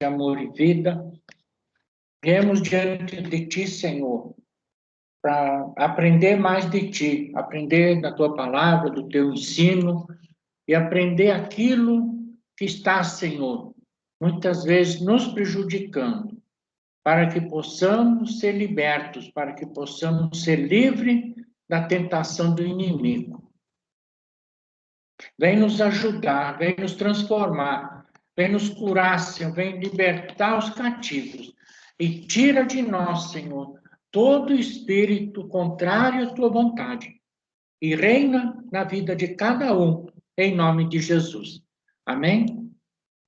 amor e vida. Viemos diante de Ti, Senhor, para aprender mais de Ti, aprender da Tua palavra, do Teu ensino, e aprender aquilo que está, Senhor, muitas vezes nos prejudicando, para que possamos ser libertos, para que possamos ser livres da tentação do inimigo. Vem nos ajudar, vem nos transformar, vem nos curar, Senhor, vem libertar os cativos. E tira de nós, Senhor, todo espírito contrário à Tua vontade. E reina na vida de cada um, em nome de Jesus. Amém?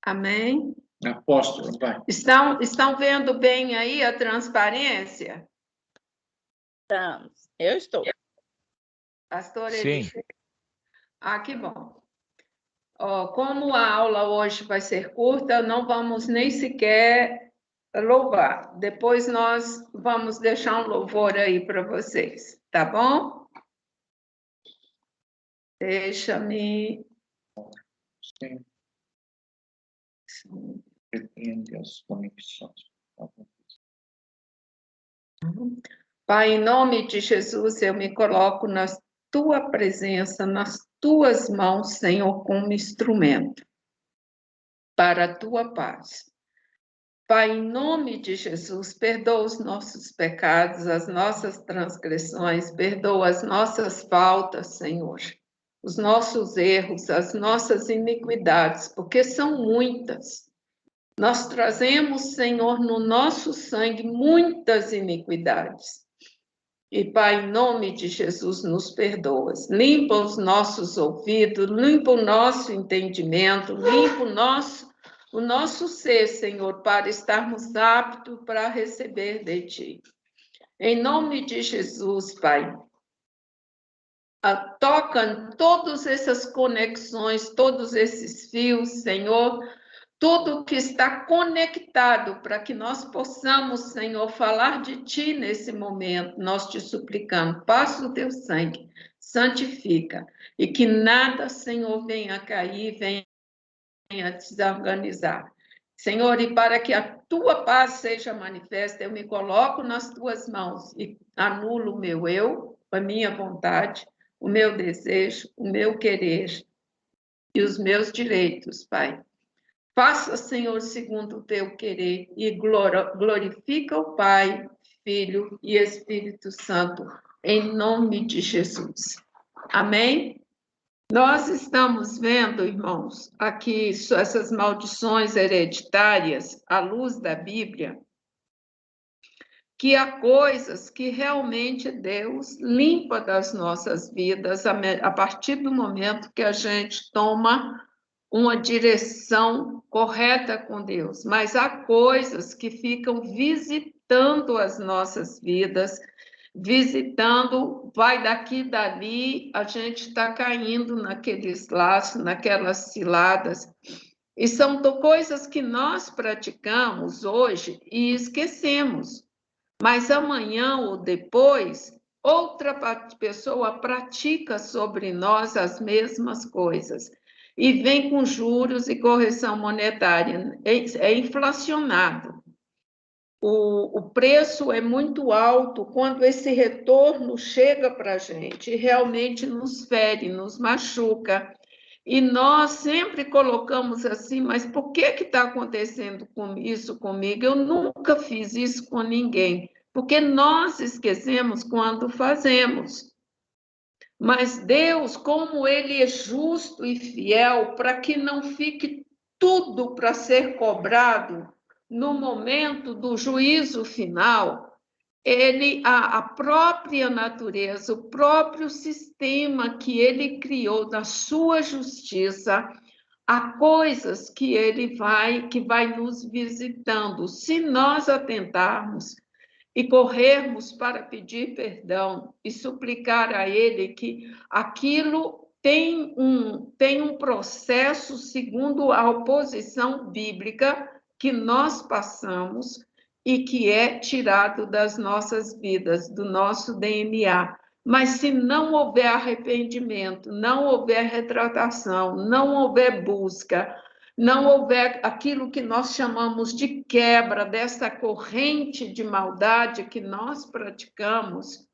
Amém. Apóstolo, vai. Estão vendo bem aí a transparência? Estamos. Eu estou. Pastor Sim. Eliseu? Ah, que bom. Como a aula hoje vai ser curta, não vamos nem sequer louvar. Depois nós vamos deixar um louvor aí para vocês, tá bom? Deixa-me... Sim. Repreende as conexões. Pai, em nome de Jesus, eu me coloco na Tua presença, nas Tuas mãos, Senhor, como instrumento para a Tua paz. Pai, em nome de Jesus, perdoa os nossos pecados, as nossas transgressões, perdoa as nossas faltas, Senhor, os nossos erros, as nossas iniquidades, porque são muitas. Nós trazemos, Senhor, no nosso sangue muitas iniquidades. E, Pai, em nome de Jesus, nos perdoas. Limpa os nossos ouvidos, limpa o nosso entendimento, limpa o nosso ser, Senhor, para estarmos aptos para receber de Ti. Em nome de Jesus, Pai, toca todas essas conexões, todos esses fios, Senhor, tudo que está conectado para que nós possamos, Senhor, falar de Ti nesse momento. Nós te suplicamos, passa o Teu sangue, santifica, e que nada, Senhor, venha cair, venha desorganizar. Senhor, e para que a Tua paz seja manifesta, eu me coloco nas Tuas mãos e anulo o meu eu, a minha vontade, o meu desejo, o meu querer e os meus direitos, Pai. Faça, Senhor, segundo o Teu querer e glorifica o Pai, Filho e Espírito Santo, em nome de Jesus. Amém? Nós estamos vendo, irmãos, aqui essas maldições hereditárias, à luz da Bíblia, que há coisas que realmente Deus limpa das nossas vidas a partir do momento que a gente toma uma direção correta com Deus. Mas há coisas que ficam visitando as nossas vidas, visitando, vai daqui, dali, a gente está caindo naqueles laços, naquelas ciladas. E são coisas que nós praticamos hoje e esquecemos. Mas amanhã ou depois, outra pessoa pratica sobre nós as mesmas coisas. E vem com juros e correção monetária. É inflacionado. O preço é muito alto quando esse retorno chega para a gente e realmente nos fere, nos machuca. E nós sempre colocamos assim, mas por que está acontecendo isso comigo? Eu nunca fiz isso com ninguém. Porque nós esquecemos quando fazemos. Mas Deus, como Ele é justo e fiel, para que não fique tudo para ser cobrado no momento do juízo final, a própria natureza, o próprio sistema que Ele criou da sua justiça, há coisas que que vai nos visitando. Se nós atentarmos e corrermos para pedir perdão e suplicar a Ele que aquilo tem um processo segundo a oposição bíblica que nós passamos e que é tirado das nossas vidas, do nosso DNA. Mas se não houver arrependimento, não houver retratação, não houver busca, não houver aquilo que nós chamamos de quebra dessa corrente de maldade que nós praticamos,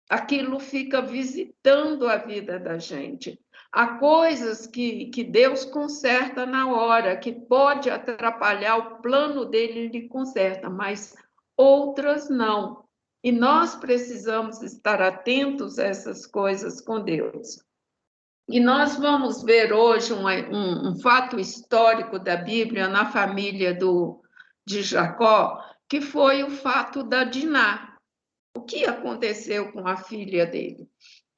aquilo fica visitando a vida da gente. Há coisas que Deus conserta na hora, que pode atrapalhar o plano dele, ele conserta, mas outras não. E nós precisamos estar atentos a essas coisas com Deus. E nós vamos ver hoje um fato histórico da Bíblia na família de Jacó, que foi o fato da Diná. O que aconteceu com a filha dele?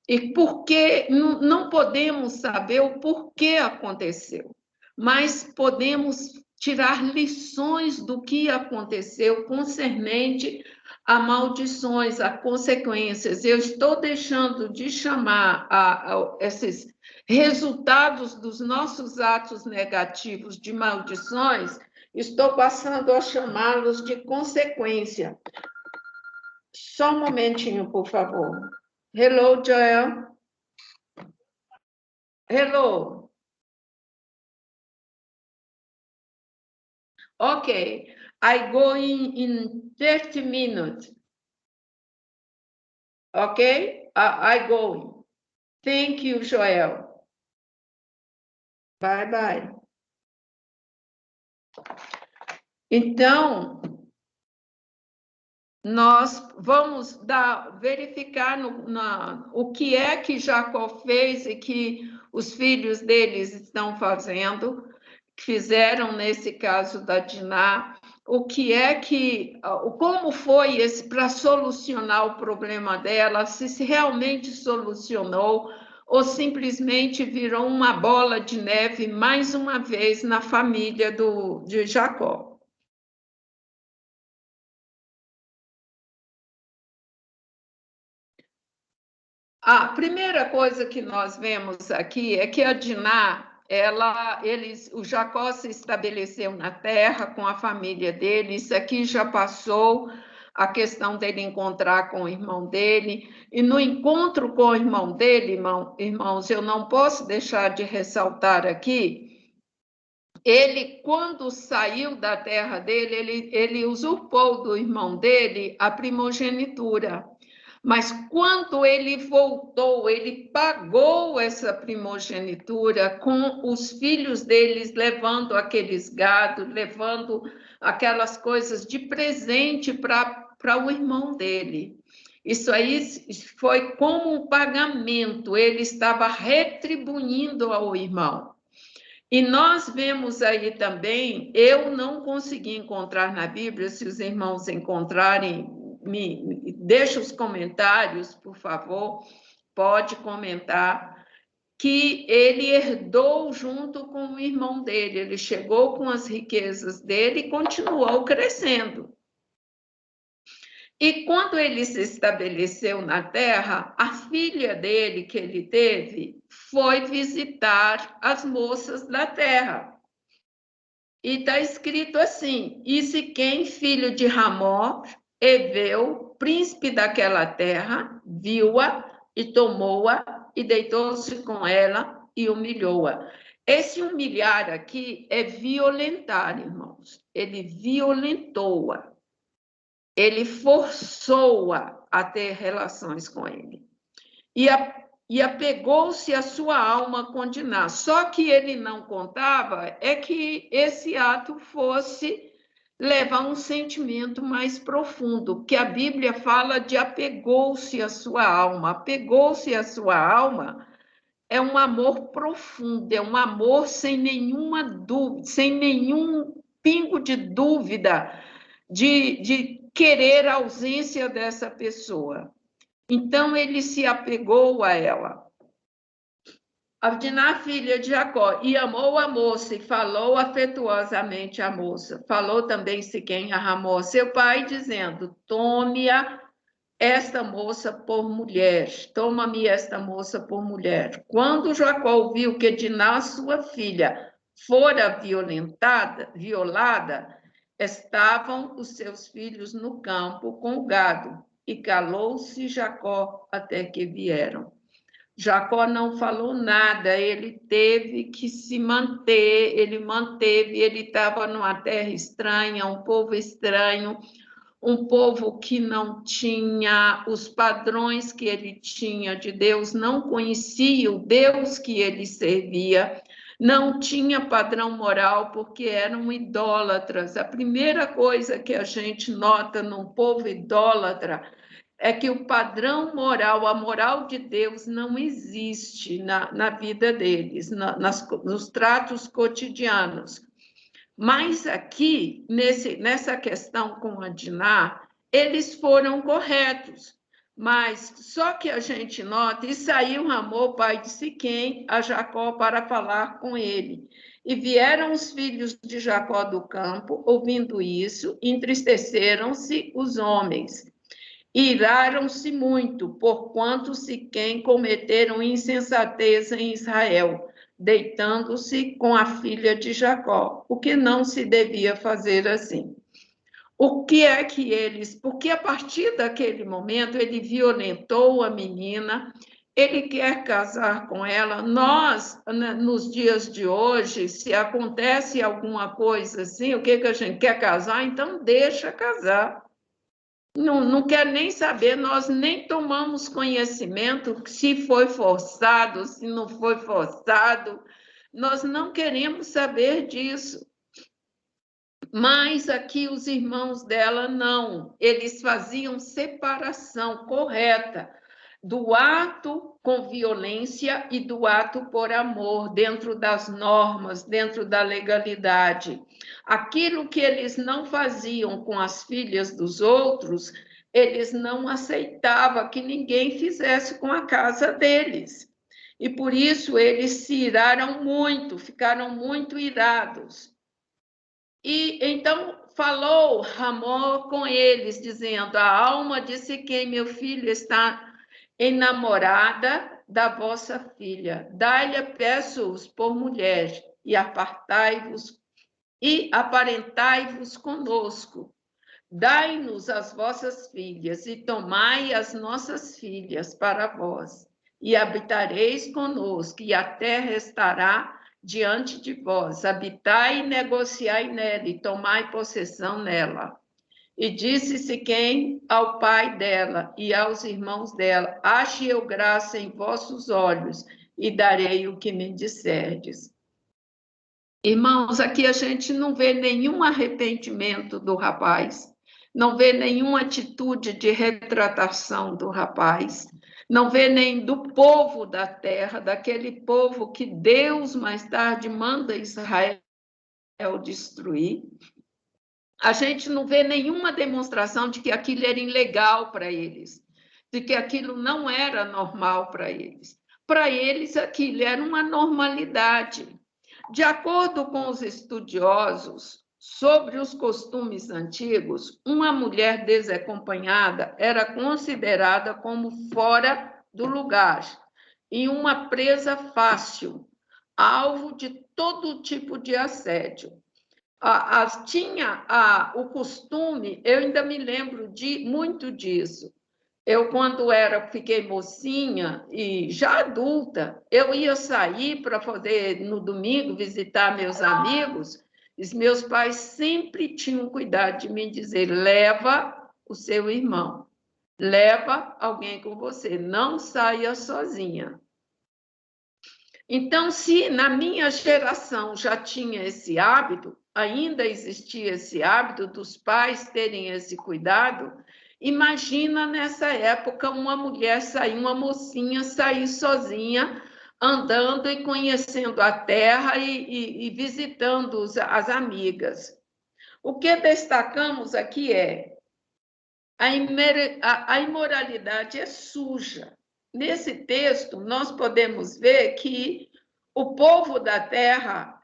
E por que não podemos saber o porquê aconteceu, mas podemos tirar lições do que aconteceu concernente a maldições, a consequências. Eu estou deixando de chamar esses resultados dos nossos atos negativos de maldições, estou passando a chamá-los de consequência. Só um momentinho, por favor. Hello, Joel. Hello. Okay, I go in 30 minutes. Okay, I go. Thank you, Joel. Bye, bye. Então, nós vamos verificar o que é que Jacó fez e que os filhos deles estão fazendo, fizeram nesse caso da Diná, como foi esse para solucionar o problema dela, se realmente solucionou ou simplesmente virou uma bola de neve mais uma vez na família de Jacó. A primeira coisa que nós vemos aqui é que a Diná, o Jacó se estabeleceu na terra com a família dele. Isso aqui já passou a questão dele encontrar com o irmão dele. E no encontro com o irmão dele, irmãos, eu não posso deixar de ressaltar aqui, ele, quando saiu da terra dele, ele usurpou do irmão dele a primogenitura. Mas quando ele voltou, ele pagou essa primogenitura com os filhos deles, levando aqueles gados, levando aquelas coisas de presente para o irmão dele. Isso aí foi como um pagamento, ele estava retribuindo ao irmão. E nós vemos aí também, eu não consegui encontrar na Bíblia, se os irmãos encontrarem, deixa os comentários, por favor, pode comentar, que ele herdou junto com o irmão dele, ele chegou com as riquezas dele e continuou crescendo. E quando ele se estabeleceu na terra, a filha dele que ele teve foi visitar as moças da terra. E está escrito assim: e Siquém, filho de Ramó, Eveu, príncipe daquela terra, viu-a e tomou-a e deitou-se com ela e humilhou-a. Esse humilhar aqui é violentar, irmãos. Ele violentou-a. Ele forçou-a a ter relações com ele. E apegou-se a sua alma com Diná. Só que ele não contava é que esse ato fosse levar um sentimento mais profundo, que a Bíblia fala de apegou-se à sua alma. Apegou-se à sua alma é um amor profundo, é um amor sem nenhuma dúvida, sem nenhum pingo de dúvida, de querer a ausência dessa pessoa. Então, ele se apegou a ela. A Diná, filha de Jacó, e amou a moça, e falou afetuosamente à moça. Falou também Siquém a Ramó, seu pai, dizendo: tome-a esta moça por mulher, toma-me esta moça por mulher. Quando Jacó viu que Diná, sua filha, fora violada, estavam os seus filhos no campo com o gado, e calou-se Jacó até que vieram. Jacó não falou nada, ele teve que se manter, ele estava numa terra estranha, um povo estranho, um povo que não tinha os padrões que ele tinha de Deus, não conhecia o Deus que ele servia, não tinha padrão moral, porque eram idólatras. A primeira coisa que a gente nota num povo idólatra é que o padrão moral, a moral de Deus não existe na vida deles, nos tratos cotidianos. Mas aqui, nessa questão com a Diná, eles foram corretos. Mas só que a gente nota, e saiu Ramô, pai de Siquém, a Jacó para falar com ele. E vieram os filhos de Jacó do campo, ouvindo isso, entristeceram-se os homens. Iraram-se muito, porquanto Siquém cometeram insensatez em Israel, deitando-se com a filha de Jacó, o que não se devia fazer assim. O que é que eles... Porque a partir daquele momento ele violentou a menina, ele quer casar com ela. Nós, nos dias de hoje, se acontece alguma coisa assim, o que a gente quer casar? Então deixa casar. Não quer nem saber, nós nem tomamos conhecimento se foi forçado, se não foi forçado, nós não queremos saber disso. Mas aqui os irmãos dela não, eles faziam separação correta do ato com violência e do ato por amor, dentro das normas, dentro da legalidade. Aquilo que eles não faziam com as filhas dos outros, eles não aceitavam que ninguém fizesse com a casa deles. E por isso eles se iraram muito, ficaram muito irados. E então falou Ramô com eles, dizendo: a alma de Siquém, meu filho, está enamorada da vossa filha. Dai-lhe, peço-os por mulher, e apartai-vos e aparentai-vos conosco. Dai-nos as vossas filhas e tomai as nossas filhas para vós, e habitareis conosco, e a terra estará diante de vós. Habitai e negociai nela, e tomai possessão nela. E disse Siquém ao pai dela e aos irmãos dela: ache eu graça em vossos olhos, e darei o que me disserdes. Irmãos, aqui a gente não vê nenhum arrependimento do rapaz, não vê nenhuma atitude de retratação do rapaz, não vê nem do povo da terra, daquele povo que Deus mais tarde manda Israel destruir. A gente não vê nenhuma demonstração de que aquilo era ilegal para eles, de que aquilo não era normal para eles. Para eles, aquilo era uma normalidade. De acordo com os estudiosos sobre os costumes antigos, uma mulher desacompanhada era considerada como fora do lugar e uma presa fácil, alvo de todo tipo de assédio. Tinha o costume, eu ainda me lembro muito disso. Eu, quando fiquei mocinha e já adulta, eu ia sair para poder, no domingo, visitar meus amigos. Os meus pais sempre tinham cuidado de me dizer: leva o seu irmão, leva alguém com você, não saia sozinha. Então, se na minha geração já tinha esse hábito, ainda existia esse hábito dos pais terem esse cuidado, imagina nessa época uma mulher sair, uma mocinha sair sozinha, andando e conhecendo a terra e visitando as amigas. O que destacamos aqui é a imoralidade é suja. Nesse texto, nós podemos ver que o povo da terra,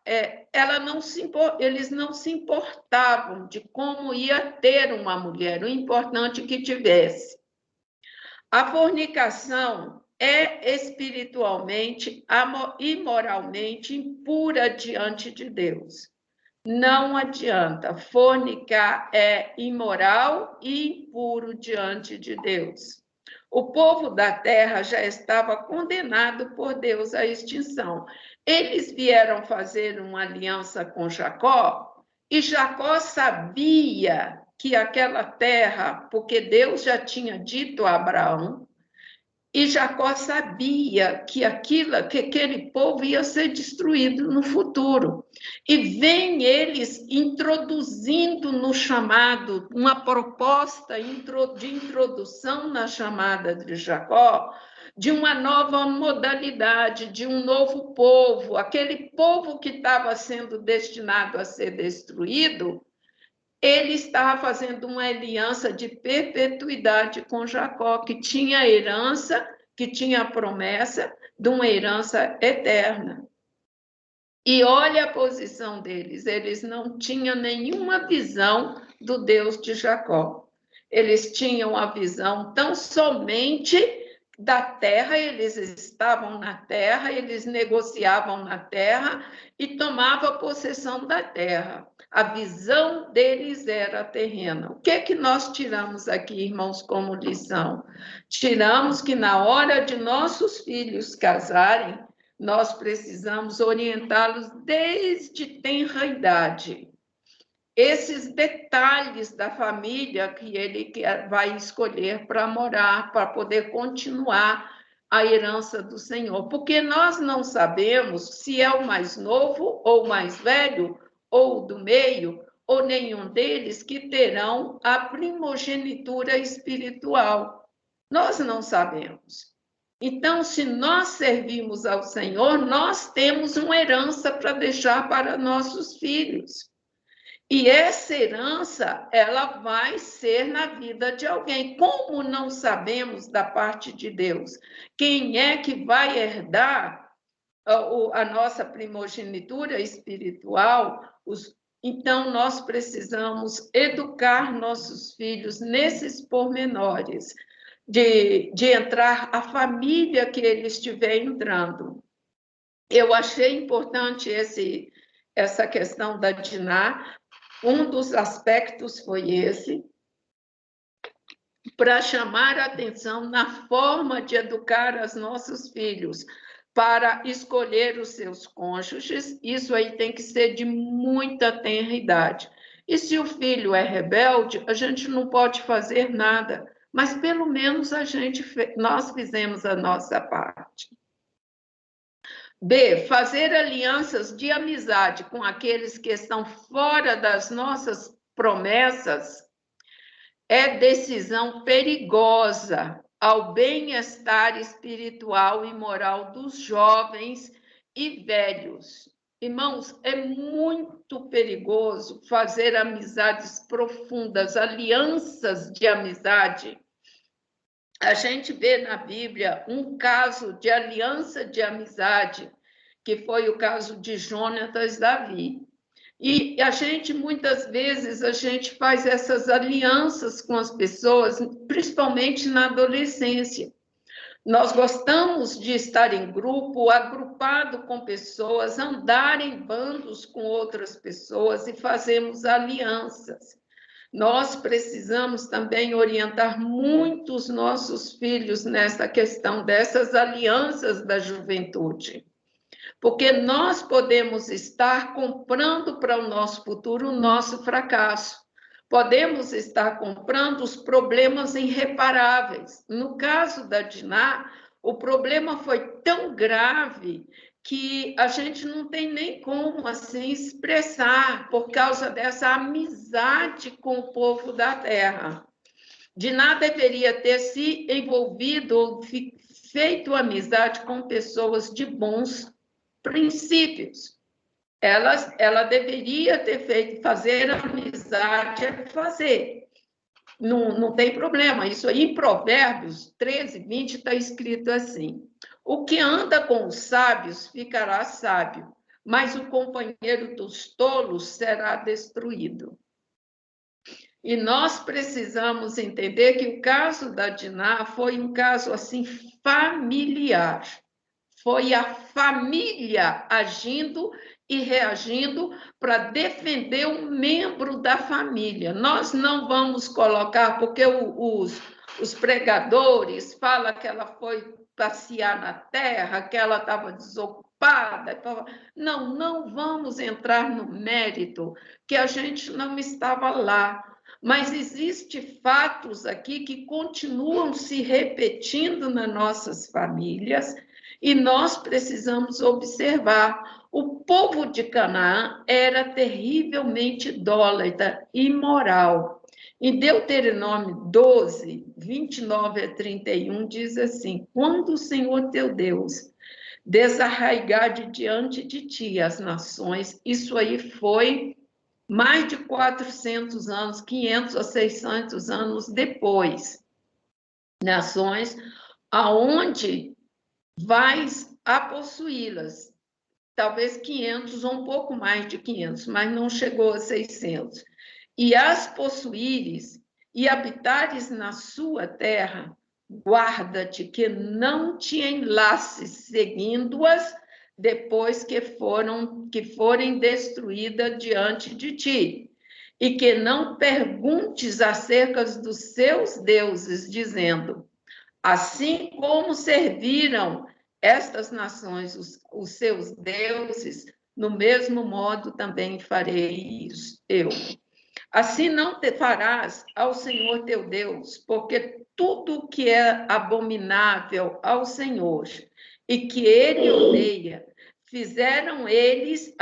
eles não se importavam de como ia ter uma mulher, o importante que tivesse. A fornicação é espiritualmente e moralmente impura diante de Deus. Não adianta, fornicar é imoral e impuro diante de Deus. O povo da terra já estava condenado por Deus à extinção. Eles vieram fazer uma aliança com Jacó, e Jacó sabia que aquela terra, porque Deus já tinha dito a Abraão, e Jacó sabia que aquele povo ia ser destruído no futuro. E vem eles introduzindo no chamado, uma proposta de introdução na chamada de Jacó, de uma nova modalidade, de um novo povo. Aquele povo que estava sendo destinado a ser destruído, ele estava fazendo uma aliança de perpetuidade com Jacó, que tinha herança, que tinha a promessa de uma herança eterna. E olha a posição deles, eles não tinham nenhuma visão do Deus de Jacó. Eles tinham a visão tão somente da terra, eles estavam na terra, eles negociavam na terra e tomavam possessão da terra. A visão deles era terrena. O que é que nós tiramos aqui, irmãos, como lição? Tiramos que na hora de nossos filhos casarem, nós precisamos orientá-los desde tenra idade. Esses detalhes da família que ele vai escolher para morar, para poder continuar a herança do Senhor. Porque nós não sabemos se é o mais novo ou o mais velho, ou do meio, ou nenhum deles que terão a primogenitura espiritual. Nós não sabemos. Então, se nós servimos ao Senhor, nós temos uma herança para deixar para nossos filhos. E essa herança, ela vai ser na vida de alguém. Como não sabemos da parte de Deus quem é que vai herdar a nossa primogenitura espiritual, então nós precisamos educar nossos filhos nesses pormenores, de entrar a família que ele estiver entrando. Eu achei importante essa questão da Diná. Um dos aspectos foi esse, para chamar a atenção na forma de educar os nossos filhos, para escolher os seus cônjuges. Isso aí tem que ser de muita tenra idade. E se o filho é rebelde, a gente não pode fazer nada, mas pelo menos nós fizemos a nossa parte. B, fazer alianças de amizade com aqueles que estão fora das nossas promessas é decisão perigosa ao bem-estar espiritual e moral dos jovens e velhos. Irmãos, é muito perigoso fazer amizades profundas, alianças de amizade. A gente vê na Bíblia um caso de aliança de amizade, que foi o caso de Jonatas e Davi. E muitas vezes, a gente faz essas alianças com as pessoas, principalmente na adolescência. Nós gostamos de estar em grupo, agrupado com pessoas, andar em bandos com outras pessoas e fazemos alianças. Nós precisamos também orientar muito os nossos filhos nessa questão dessas alianças da juventude, porque nós podemos estar comprando para o nosso futuro o nosso fracasso, podemos estar comprando os problemas irreparáveis. No caso da Diná, o problema foi tão grave que a gente não tem nem como assim expressar por causa dessa amizade com o povo da terra. Diná deveria ter se envolvido, feito amizade com pessoas de bons princípios. Ela deveria ter fazer amizade, fazer. Não tem problema. Isso aí, em Provérbios 13, 20, está escrito assim: o que anda com os sábios ficará sábio, mas o companheiro dos tolos será destruído. E nós precisamos entender que o caso da Diná foi um caso assim familiar. Foi a família agindo e reagindo para defender um membro da família. Nós não vamos colocar, porque os pregadores falam que ela foi passear na terra, que ela estava desocupada. Não, não vamos entrar no mérito, que a gente não estava lá. Mas existem fatos aqui que continuam se repetindo nas nossas famílias e nós precisamos observar. O povo de Canaã era terrivelmente idólatra, imoral. Em Deuteronômio 12, 29 a 31, diz assim: quando o Senhor teu Deus desarraigar de diante de ti as nações, isso aí foi mais de 400 anos, 500 a 600 anos depois, nações aonde vais a possuí-las, talvez 500 ou um pouco mais de 500, mas não chegou a 600. E as possuíres e habitares na sua terra, guarda-te que não te enlaces seguindo-as depois que forem destruídas diante de ti, e que não perguntes acerca dos seus deuses, dizendo: assim como serviram estas nações os seus deuses, no mesmo modo também farei isso eu. Assim não te farás ao Senhor teu Deus, porque tudo que é abominável ao Senhor e que ele odeia, fizeram eles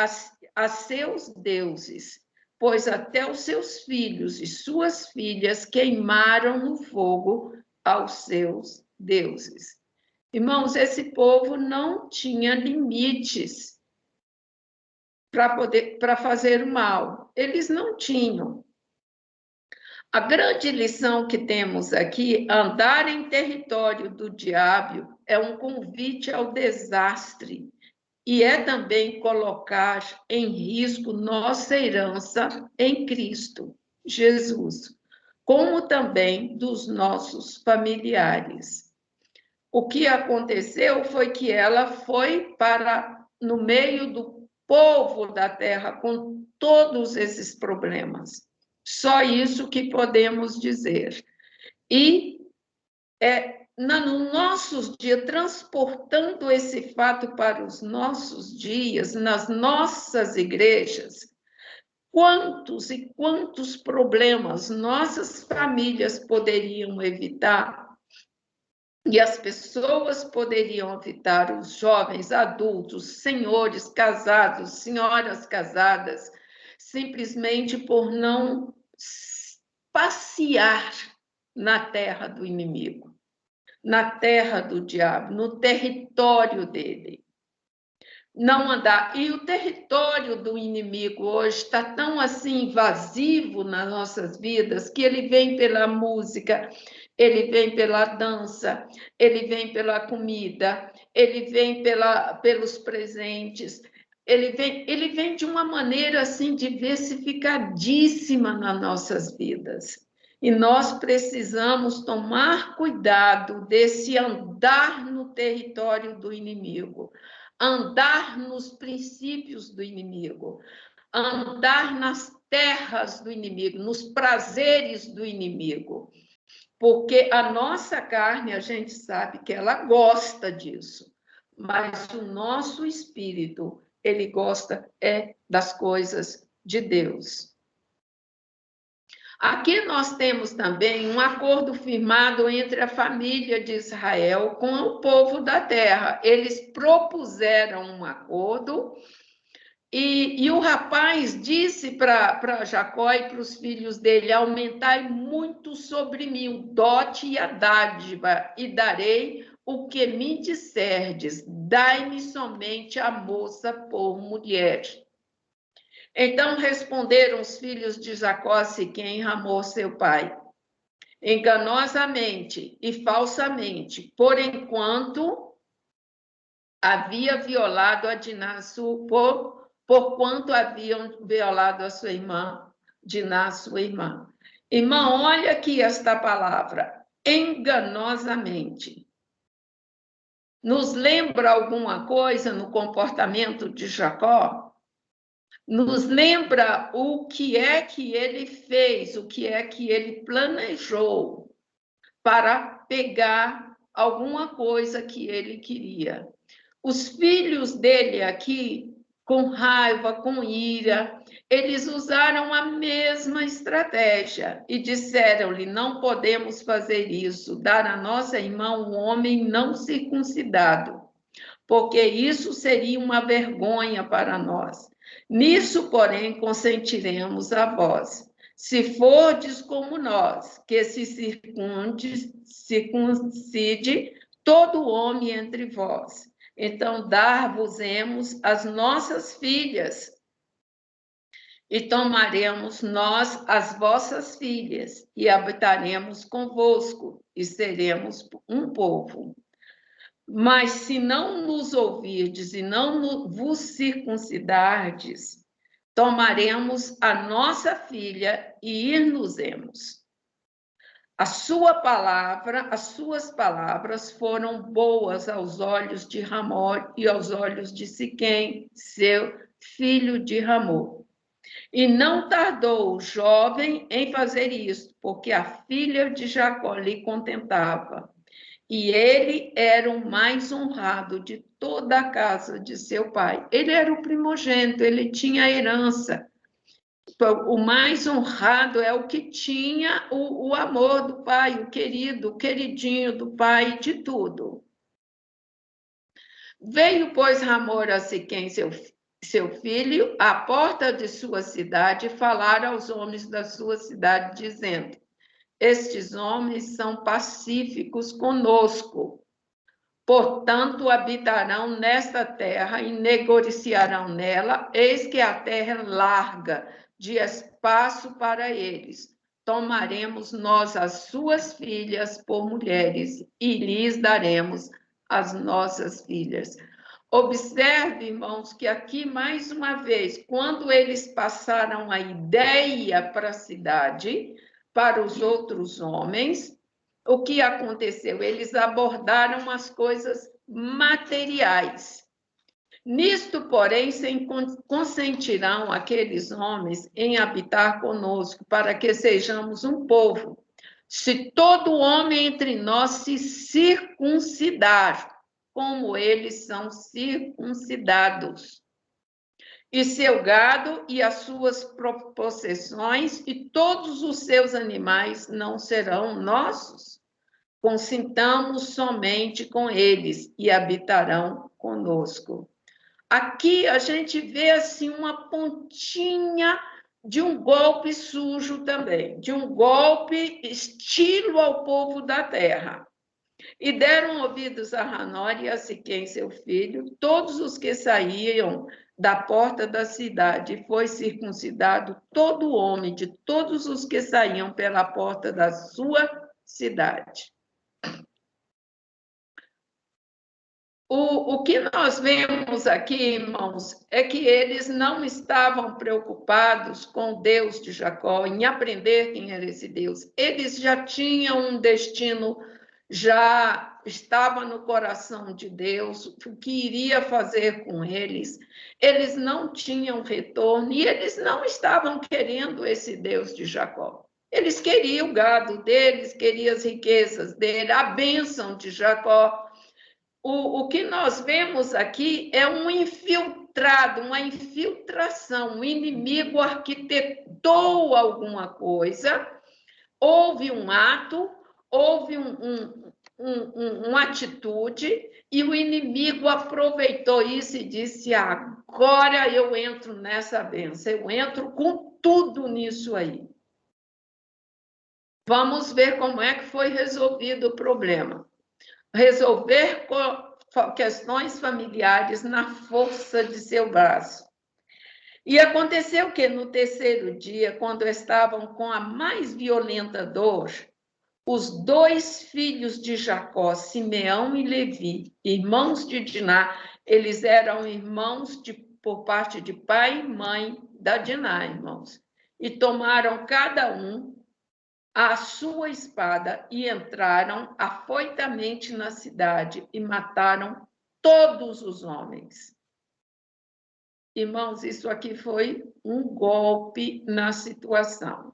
a seus deuses, pois até os seus filhos e suas filhas queimaram no fogo aos seus deuses. Irmãos, esse povo não tinha limites para fazer o mal. Eles não tinham. A grande lição que temos aqui, andar em território do diabo, é um convite ao desastre e é também colocar em risco nossa herança em Cristo Jesus, como também dos nossos familiares. O que aconteceu foi que ela foi para no meio do povo da terra com todos esses problemas. Só isso que podemos dizer. E no nossos dias, transportando esse fato para os nossos dias, nas nossas igrejas, quantos e quantos problemas nossas famílias poderiam evitar? E as pessoas poderiam evitar, os jovens, adultos, senhores casados, senhoras casadas, simplesmente por não passear na terra do inimigo, na terra do diabo, no território dele. Não andar. E o território do inimigo hoje está tão assim invasivo nas nossas vidas que ele vem pela música, ele vem pela dança, ele vem pela comida, ele vem pelos presentes, ele vem de uma maneira assim diversificadíssima nas nossas vidas. E nós precisamos tomar cuidado desse andar no território do inimigo, andar nos princípios do inimigo, andar nas terras do inimigo, nos prazeres do inimigo. Porque a nossa carne, a gente sabe que ela gosta disso, mas o nosso espírito, ele gosta das coisas de Deus. Aqui nós temos também um acordo firmado entre a família de Israel com o povo da terra. Eles propuseram um acordo e o rapaz disse para Jacó e para os filhos dele: aumentai muito sobre mim o dote e a dádiva, e darei o que me disserdes, dai-me somente a moça por mulher. Então responderam os filhos de Jacó a Siquém, Hamor, seu pai, enganosamente e falsamente, por enquanto havia violado a Diná, por quanto haviam violado a sua irmã, Diná, sua irmã. Irmão, olha aqui esta palavra, enganosamente. Nos lembra alguma coisa no comportamento de Jacó? Nos lembra o que é que ele fez, o que é que ele planejou para pegar alguma coisa que ele queria. Os filhos dele aqui, com raiva, com ira, eles usaram a mesma estratégia e disseram-lhe: não podemos fazer isso, dar a nossa irmã um homem não circuncidado, porque isso seria uma vergonha para nós. Nisso, porém, consentiremos a vós, se fordes como nós, que se circuncide todo homem entre vós. Então, dar-vos-emos as nossas filhas, e tomaremos nós as vossas filhas, e habitaremos convosco, e seremos um povo. Mas se não nos ouvirdes e não vos circuncidardes, tomaremos a nossa filha e ir-nos-emos. A sua palavra, as suas palavras foram boas aos olhos de Hamor e aos olhos de Siquém, seu filho de Hamor. E não tardou o jovem em fazer isso, porque a filha de Jacó lhe contentava. E ele era o mais honrado de toda a casa de seu pai. Ele era o primogênito, ele tinha a herança. O mais honrado é o que tinha o amor do pai, o querido, o queridinho do pai, de tudo. Veio, pois, Hamor a Siquém, seu filho, à porta de sua cidade, falar aos homens da sua cidade, dizendo: estes homens são pacíficos conosco, portanto, habitarão nesta terra e negociarão nela, eis que a terra é larga, de espaço para eles. Tomaremos nós as suas filhas por mulheres e lhes daremos as nossas filhas. Observe, irmãos, que aqui, mais uma vez, quando eles passaram a ideia para a cidade, para os outros homens, o que aconteceu? Eles abordaram as coisas materiais. Nisto, porém, consentirão aqueles homens em habitar conosco, para que sejamos um povo. Se todo homem entre nós se circuncidar, como eles são circuncidados, e seu gado e as suas possessões e todos os seus animais não serão nossos? Consintamos somente com eles e habitarão conosco. Aqui a gente vê assim uma pontinha de um golpe sujo também, de um golpe estilo ao povo da terra. E deram ouvidos a Hanor e a Siquém, seu filho, todos os que saíam da porta da cidade. Foi circuncidado todo homem de todos os que saíam pela porta da sua cidade. O que nós vemos aqui, irmãos, é que eles não estavam preocupados com o Deus de Jacó, em aprender quem era esse Deus. Eles já tinham um destino, já estava no coração de Deus, o que iria fazer com eles. Eles não tinham retorno e eles não estavam querendo esse Deus de Jacó. Eles queriam o gado deles, queriam as riquezas dele, a bênção de Jacó. O que nós vemos aqui é um infiltrado, uma infiltração. O inimigo arquitetou alguma coisa, houve um ato, houve uma atitude, e o inimigo aproveitou isso e disse: agora eu entro nessa bênção, eu entro com tudo nisso aí. Vamos ver como é que foi resolvido o problema. Resolver questões familiares na força de seu braço. E aconteceu que no terceiro dia, quando estavam com a mais violenta dor, os dois filhos de Jacó, Simeão e Levi, irmãos de Diná, eles eram irmãos por parte de pai e mãe da Diná, irmãos, e tomaram cada um a sua espada e entraram afoitamente na cidade e mataram todos os homens. Irmãos, isso aqui foi um golpe na situação.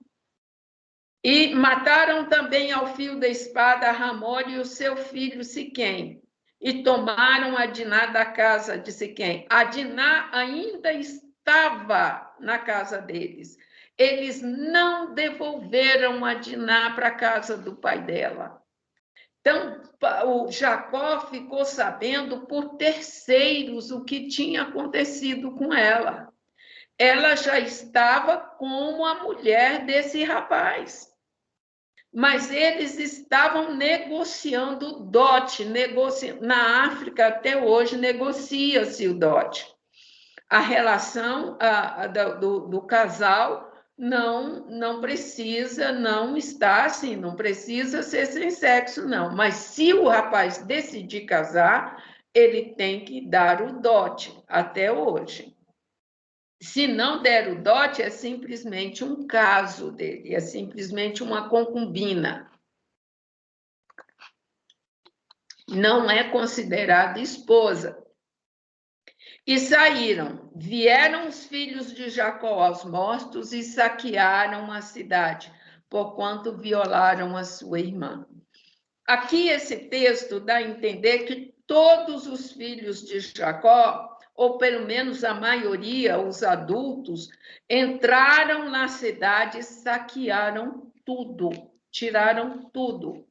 E mataram também ao fio da espada Ramor e o seu filho Siquém, e tomaram a Diná da casa de Siquém. A Diná ainda estava na casa deles. Eles não devolveram a Diná para a casa do pai dela. Então, o Jacó ficou sabendo por terceiros o que tinha acontecido com ela. Ela já estava como a mulher desse rapaz. Mas eles estavam negociando dote. Na África, até hoje, negocia-se o dote. A relação do casal não precisa, não está assim, não precisa ser sem sexo, não. Mas se o rapaz decidir casar, ele tem que dar o dote, até hoje. Se não der o dote, é simplesmente um caso dele, é simplesmente uma concubina. Não é considerada esposa. E saíram, vieram os filhos de Jacó aos mortos e saquearam a cidade, porquanto violaram a sua irmã. Aqui esse texto dá a entender que todos os filhos de Jacó, ou pelo menos a maioria, os adultos, entraram na cidade e saquearam tudo, tiraram tudo.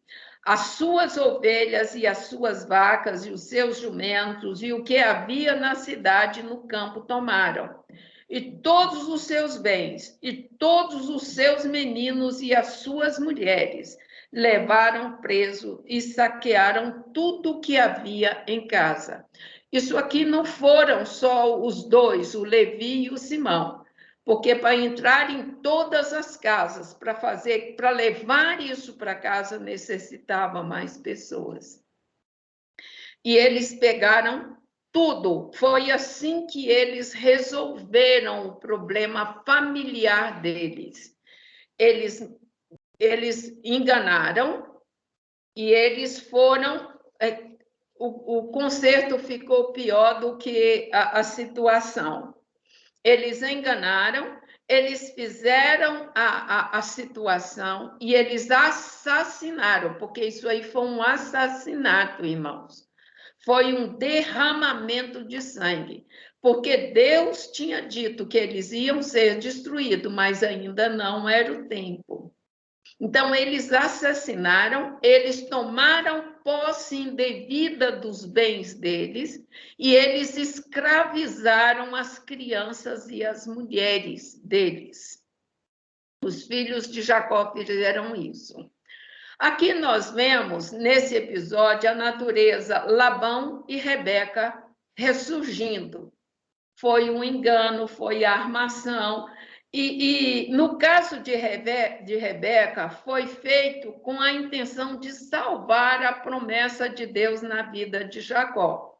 As suas ovelhas e as suas vacas e os seus jumentos e o que havia na cidade no campo tomaram. E todos os seus bens, e todos os seus meninos e as suas mulheres levaram preso e saquearam tudo o que havia em casa. Isso aqui não foram só os dois, o Levi e o Simão, porque para entrar em todas as casas, para levar isso para casa, necessitava mais pessoas. E eles pegaram tudo. Foi assim que eles resolveram o problema familiar deles. Eles enganaram e eles foram... O conserto ficou pior do que a situação. Eles enganaram, eles fizeram a situação e eles assassinaram, porque isso aí foi um assassinato, irmãos. Foi um derramamento de sangue, porque Deus tinha dito que eles iam ser destruídos, mas ainda não era o tempo. Então, eles assassinaram, eles tomaram posse indevida dos bens deles e eles escravizaram as crianças e as mulheres deles. Os filhos de Jacó fizeram isso. Aqui nós vemos, nesse episódio, a natureza Labão e Rebeca ressurgindo. Foi um engano, foi a armação. E no caso de Rebeca, foi feito com a intenção de salvar a promessa de Deus na vida de Jacó.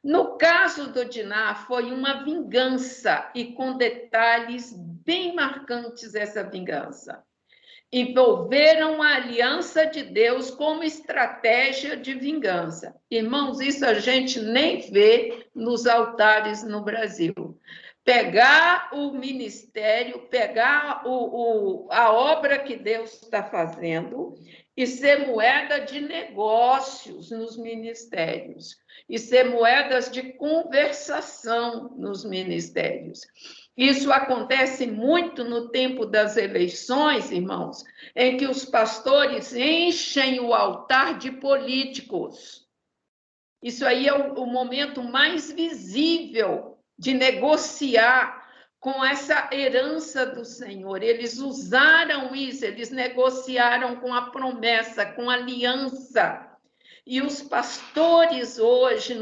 No caso do Diná, foi uma vingança, e com detalhes bem marcantes essa vingança. Envolveram a aliança de Deus como estratégia de vingança. Irmãos, isso a gente nem vê nos altares no Brasil. Pegar o ministério, pegar a obra que Deus está fazendo e ser moeda de negócios nos ministérios, e ser moedas de conversação nos ministérios. Isso acontece muito no tempo das eleições, irmãos, em que os pastores enchem o altar de políticos. Isso aí é o momento mais visível de negociar com essa herança do Senhor. Eles usaram isso, eles negociaram com a promessa, com a aliança. E os pastores hoje,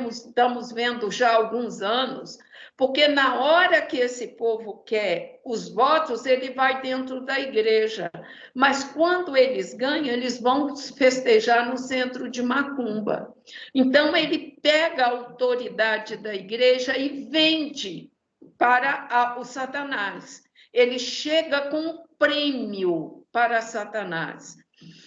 estamos vendo já há alguns anos, porque na hora que esse povo quer os votos, ele vai dentro da igreja. Mas quando eles ganham, eles vão festejar no centro de macumba. Então, ele pega a autoridade da igreja e vende para o Satanás. Ele chega com um prêmio para Satanás.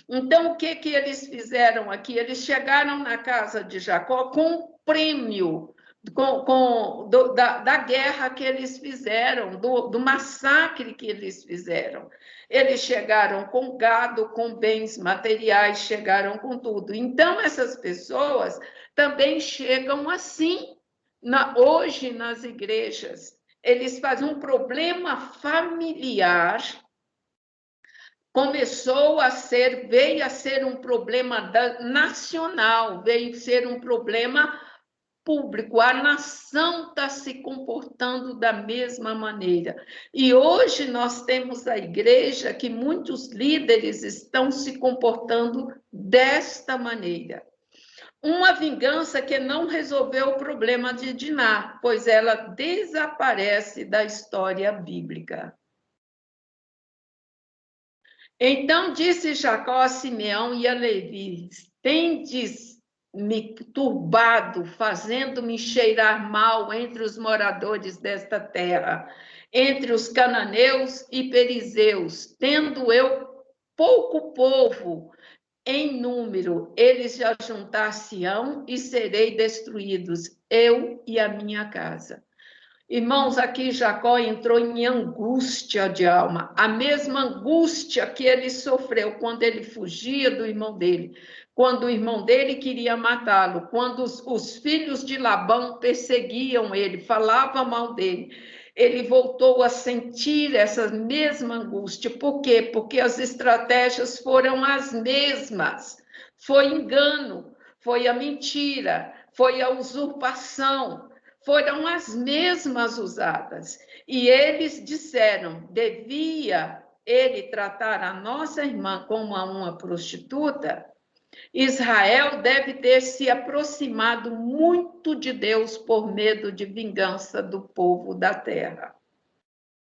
Então, o que eles fizeram aqui? Eles chegaram na casa de Jacó com um prêmio da guerra que eles fizeram, do massacre que eles fizeram. Eles chegaram com gado, com bens materiais, chegaram com tudo. Então, essas pessoas também chegam assim, hoje nas igrejas. Eles fazem um problema familiar, veio a ser um problema nacional, veio a ser um problema público, a nação está se comportando da mesma maneira. E hoje nós temos a igreja que muitos líderes estão se comportando desta maneira. Uma vingança que não resolveu o problema de Diná, pois ela desaparece da história bíblica. Então disse Jacó a Simeão e a Levi: tendes me turbado, fazendo-me cheirar mal entre os moradores desta terra, entre os cananeus e perizeus, tendo eu pouco povo em número, eles já juntar-se-ão e serei destruídos, eu e a minha casa. Irmãos, aqui Jacó entrou em angústia de alma, a mesma angústia que ele sofreu quando ele fugia do irmão dele, quando o irmão dele queria matá-lo, quando os filhos de Labão perseguiam ele, falavam mal dele. Ele voltou a sentir essa mesma angústia. Por quê? Porque as estratégias foram as mesmas. Foi engano, foi a mentira, foi a usurpação, foram as mesmas usadas. E eles disseram, devia ele tratar a nossa irmã como a uma prostituta? Israel deve ter se aproximado muito de Deus por medo de vingança do povo da terra.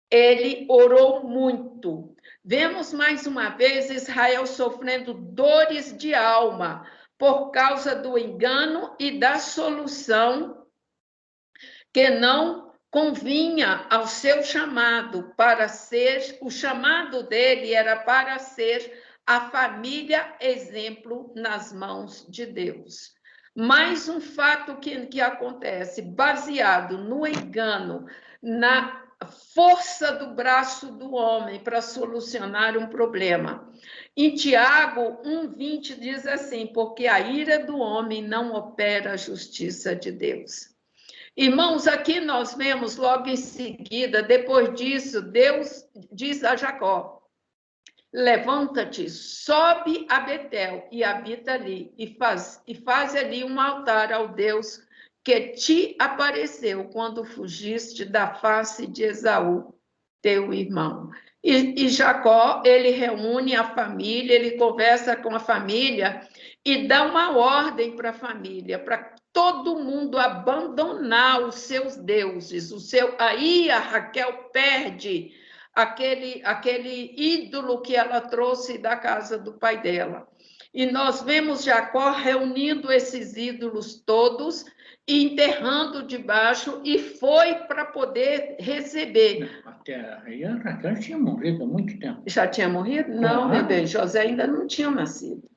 Ele orou muito. Vemos mais uma vez Israel sofrendo dores de alma por causa do engano e da solução que não convinha ao seu chamado para ser, o chamado dele era para ser a família exemplo nas mãos de Deus. Mais um fato que acontece, baseado no engano, na força do braço do homem para solucionar um problema. Em Tiago 1,20 diz assim, porque a ira do homem não opera a justiça de Deus. Irmãos, aqui nós vemos logo em seguida, depois disso, Deus diz a Jacó, levanta-te, sobe a Betel e habita ali, e faz ali um altar ao Deus que te apareceu quando fugiste da face de Esaú, teu irmão. E Jacó, ele reúne a família, ele conversa com a família e dá uma ordem para a família, para todo mundo abandonar os seus deuses. Aí a Raquel perde aquele ídolo que ela trouxe da casa do pai dela. E nós vemos Jacó reunindo esses ídolos todos e enterrando debaixo, e foi para poder receber. Aí a Raquel tinha morrido há muito tempo. Já tinha morrido? Não, bebê, José ainda não tinha nascido.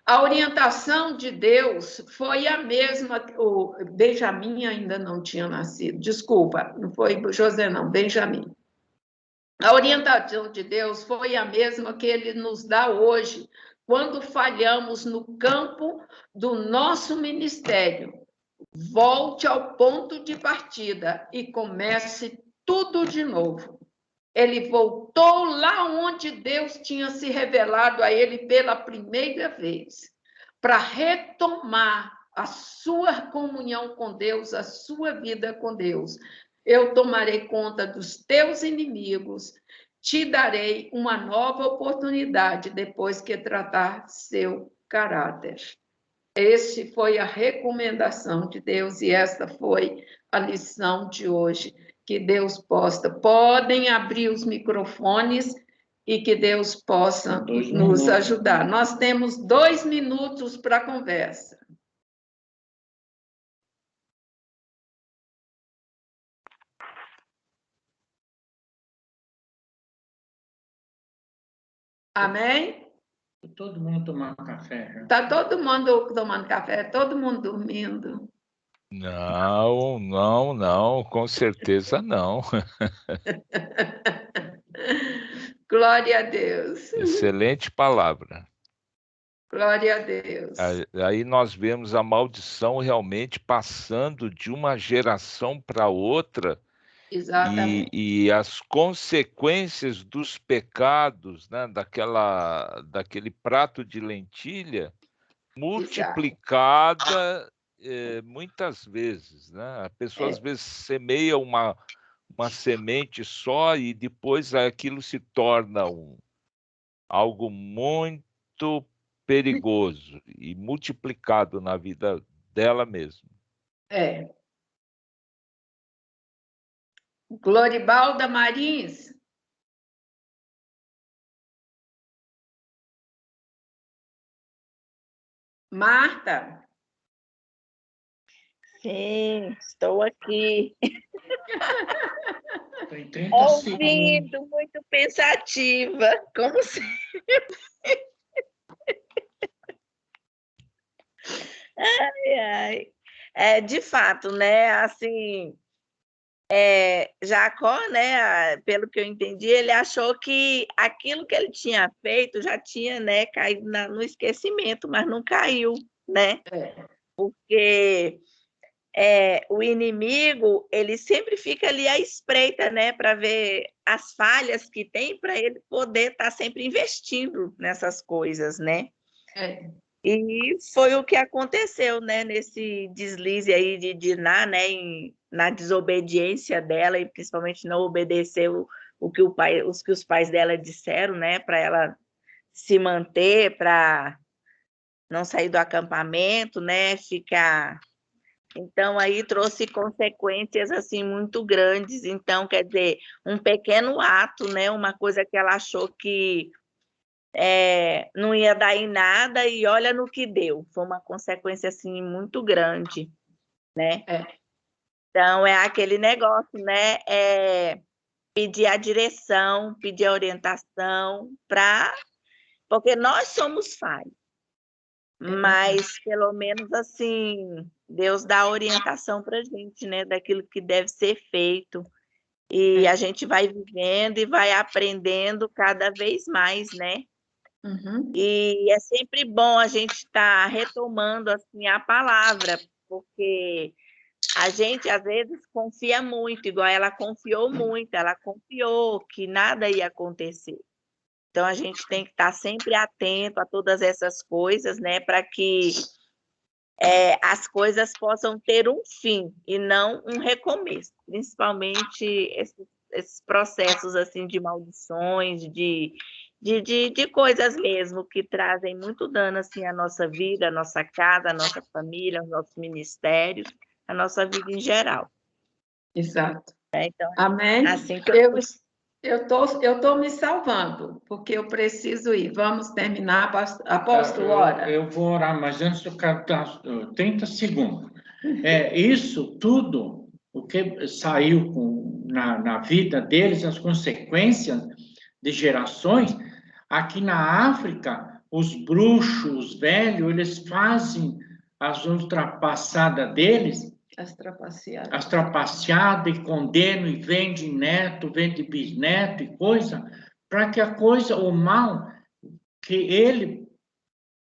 A orientação de Deus foi a mesma, o Benjamim ainda não tinha nascido, desculpa, não foi José não, Benjamim. A orientação de Deus foi a mesma que ele nos dá hoje, quando falhamos no campo do nosso ministério. Volte ao ponto de partida e comece tudo de novo. Ele voltou lá onde Deus tinha se revelado a ele pela primeira vez, para retomar a sua comunhão com Deus, a sua vida com Deus. Eu tomarei conta dos teus inimigos, te darei uma nova oportunidade depois que tratar seu caráter. Essa foi a recomendação de Deus e esta foi a lição de hoje. Que Deus possa. Podem abrir os microfones e que Deus possa nos ajudar. Nós temos 2 minutos para a conversa. Amém? Todo mundo tomando café. Está todo mundo tomando café, todo mundo dormindo. Não, não, não, com certeza não. Glória a Deus. Excelente palavra. Glória a Deus. Aí nós vemos a maldição realmente passando de uma geração para outra Exatamente. e as consequências dos pecados, né, daquele prato de lentilha multiplicada muitas vezes, né? A pessoa às vezes semeia uma semente só e depois aquilo se torna algo muito perigoso e multiplicado na vida dela mesma. Gloribalda Marins. Marta. Sim, estou aqui. Tem 30 Ouvindo, segundos. muito pensativa, como sempre. Ai, ai. De fato, né? Assim, Jacó, né? Pelo que eu entendi, ele achou que aquilo que ele tinha feito já tinha, né, caído no esquecimento, mas não caiu, né? Porque o inimigo, ele sempre fica ali à espreita, né, para ver as falhas que tem, para ele poder estar sempre investindo nessas coisas, né? E foi o que aconteceu, né, nesse deslize aí de Diná, né, na desobediência dela e principalmente não obedeceu os que os pais dela disseram, né, para ela se manter, para não sair do acampamento, né, ficar. Então aí trouxe consequências assim muito grandes. Então, quer dizer, um pequeno ato, né, uma coisa que ela achou que não ia dar em nada e olha no que deu. Foi uma consequência assim muito grande, né? Então é aquele negócio, né? Pedir a direção, pedir a orientação porque nós somos falhos, mas pelo menos assim Deus dá orientação para a gente, né? Daquilo que deve ser feito e a gente vai vivendo e vai aprendendo cada vez mais, né? E é sempre bom a gente estar retomando assim, a palavra, porque a gente, às vezes, confia muito, igual ela confiou muito, ela confiou que nada ia acontecer. Então, a gente tem que estar sempre atento a todas essas coisas, né, para que as coisas possam ter um fim e não um recomeço, principalmente esses processos assim de maldições, de coisas mesmo que trazem muito dano assim à nossa vida, à nossa casa, à nossa família, aos nossos ministérios, à nossa vida em geral. Exato. Então, amém? Assim que eu tô me salvando, porque eu preciso ir. Vamos terminar, apóstolo, ora. Eu vou orar, mas antes eu quero dar 30 segundos. Isso tudo, o que saiu na vida deles, as consequências de gerações, aqui na África, os bruxos, os velhos, eles fazem as ultrapassadas deles, as trapaceadas, e condenam, e vende neto, vende bisneto e coisa, para que a coisa, o mal que ele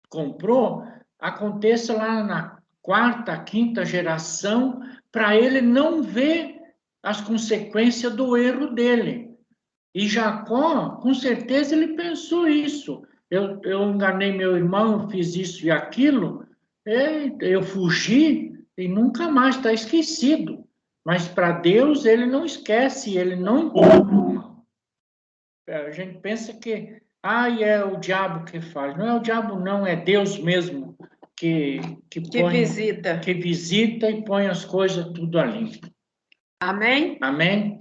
comprou, aconteça lá na quarta, quinta geração, para ele não ver as consequências do erro dele. E Jacó, com certeza, ele pensou isso. Eu enganei meu irmão, eu fiz isso e aquilo, eu fugi e nunca mais está esquecido. Mas para Deus, ele não esquece, ele não encontra o mal. A gente pensa que é o diabo que faz. Não é o diabo, não, é Deus mesmo que visita e põe as coisas tudo ali. Amém? Amém?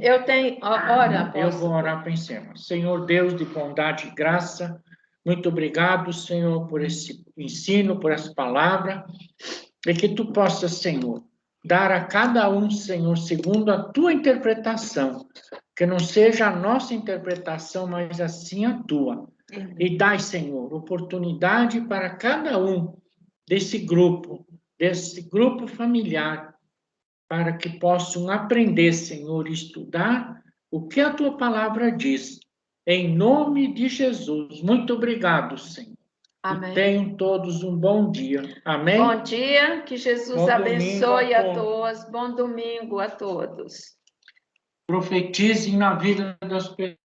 Ora, eu vou orar para encerrar. Senhor Deus de bondade e graça, muito obrigado, Senhor, por esse ensino, por essa palavra, e que tu possas, Senhor, dar a cada um, Senhor, segundo a tua interpretação, que não seja a nossa interpretação, mas assim a tua. E dai, Senhor, oportunidade para cada um desse grupo familiar, para que possam aprender, Senhor, estudar o que a tua palavra diz. Em nome de Jesus. Muito obrigado, Senhor. Amém. E tenham todos um bom dia. Amém? Bom dia, que Jesus Bom abençoe domingo a a todos. Bom domingo a todos. Profetizem na vida das pessoas.